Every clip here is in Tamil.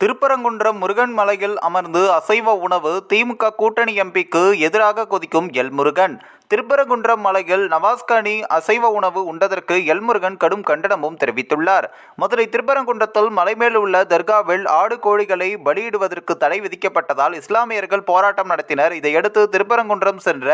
திருப்பரங்குன்றம் முருகன் மலையில் அமர்ந்து அசைவ உணவு திமுக கூட்டணி எம்பிக்கு எதிராக கொதிக்கும் எல்முருகன். திருப்பரங்குன்றம் மலையில் நவாஸ்கனி அசைவ உணவு உண்டதற்கு எல்முருகன் கடும் கண்டனமும் தெரிவித்துள்ளார். மதுரை திருப்பரங்குன்றத்தில் மலைமேல் உள்ள தர்காவில் ஆடு கோழிகளை பலியிடுவதற்கு தடை விதிக்கப்பட்டதால் இஸ்லாமியர்கள் போராட்டம் நடத்தினர். இதையடுத்து திருப்பரங்குன்றம் சென்ற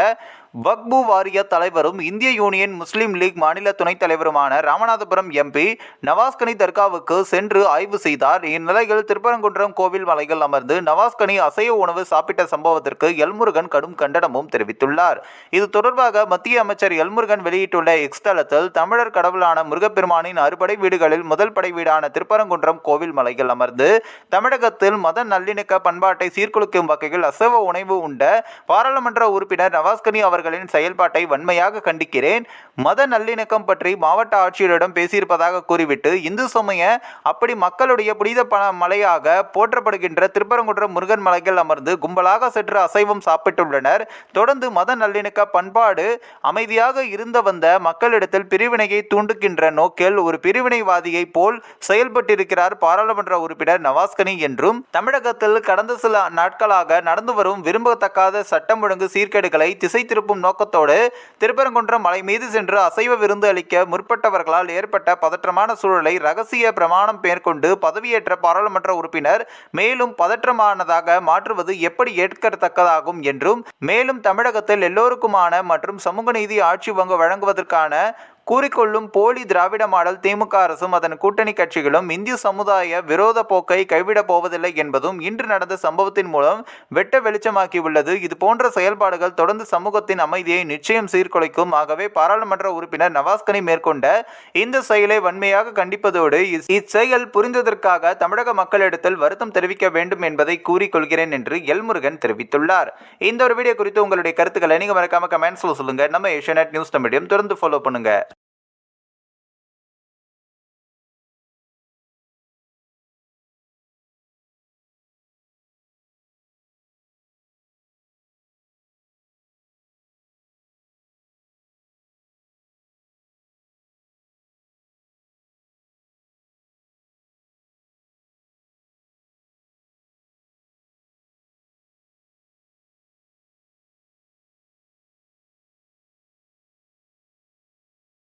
வக்பு வாரிய தலைவரும் இந்திய யூனியன் முஸ்லீம் லீக் மாநில துணைத் தலைவருமான ராமநாதபுரம் எம்பி நவாஸ்கனி தர்காவுக்கு சென்று ஆய்வு செய்தார். இந்நிலையில் திருப்பரங்குன்றம் கோவில் மலையில் அமர்ந்து நவாஸ்கனி அசைவ உணவு சாப்பிட்ட சம்பவத்திற்கு எல்முருகன் கடும் கண்டனமும் தெரிவித்துள்ளார். இது தொடர்பாக மத்திய அமைச்சர் எல்முருகன் வெளியிட்டுள்ள எக்ஸ் தளத்தில் தமிழர் கடவுளான முருகப்பெருமானின் அறுபடை வீடுகளில் முதல் படை வீடான திருப்பரங்குன்றம் கோவில் மலையில் அமர்ந்து தமிழகத்தில் மத நல்லிணக்க பண்பாட்டை சீர்குலைக்கும் வகையில் அசைவ உணவு உண்ட பாராளுமன்ற உறுப்பினர் நவாஸ்கனி அவர்களின் செயல்பாட்டை வன்மையாக கண்டிக்கிறேன். மத நல்லிணக்கம் பற்றி மாவட்ட ஆட்சியரிடம் பேசியிருப்பதாக கூறிவிட்டு இந்து சமய அப்படி மக்களுடைய புனித மலையாக போற்றப்படுகின்ற திருப்பரங்குன்றம் முருகன் மலையில் அமர்ந்து கும்பலாக சென்று அசைவம் சாப்பிட்டுள்ளனர். தொடர்ந்து மத நல்லிணக்க பண்பாடு அமைதியாக இருந்து வந்த மக்களிடத்தில் பிரிவினையை தூண்டுகின்ற நோக்கில் ஒரு பிரிவினைவாதியை போல் செயல்பட்டிருக்கிறார் பாராளுமன்ற உறுப்பினர் நவாஸ்கனி என்றும் தமிழகத்தில் கடந்த சில நாட்களாக நடந்து வரும் விரும்பத்தக்காத சட்டம் ஒழுங்கு சீர்கேடுகளை திசை திருப்பும் நோக்கத்தோடு திருப்பரங்குன்றம் மலை மீது சென்று அசைவ விருந்து அளிக்க முற்பட்டவர்களால் ஏற்பட்ட பதற்றமான சூழலை ரகசிய பிரமாணம் மேற்கொண்டு பதவியேற்ற பாராளுமன்ற உறுப்பினர் மேலும் பதற்றமானதாக மாற்றுவது எப்படி ஏற்கத்தக்கதாகும் என்றும் மேலும் தமிழகத்தில் எல்லோருக்குமான மற்றும் சமூக நீதி ஆட்சி வழங்குவதற்கான கூறிக்கொள்ளும் போலி திராவிட மாடல் திமுக அரசும் அதன் கூட்டணி கட்சிகளும் இந்திய சமுதாய விரோத போக்கை கைவிடப் போவதில்லை என்பதும் இன்று நடந்த சம்பவத்தின் மூலம் வெட்ட வெளிச்சமாக்கியுள்ளது. இது போன்ற செயல்பாடுகள் தொடர்ந்து சமூகத்தின் அமைதியை நிச்சயம் சீர்குலைக்கும். ஆகவே பாராளுமன்ற உறுப்பினர் நவாஸ்கனி மேற்கொண்ட இந்த செயலை வன்மையாக கண்டிப்பதோடு இச்செயல் புரிந்ததற்காக தமிழக மக்களிடத்தில் வருத்தம் தெரிவிக்க வேண்டும் என்பதை கூறிக்கொள்கிறேன் என்று எல்முருகன் தெரிவித்துள்ளார். இந்த ஒரு வீடியோ குறித்து உங்களுடைய கருத்துக்களை நீங்க மறக்காம கமெண்ட்ஸ்ல சொல்லுங்க. நம்ம ஏஷியாநெட் நியூஸ் தமிழையும் தொடர்ந்து ஃபாலோ பண்ணுங்க.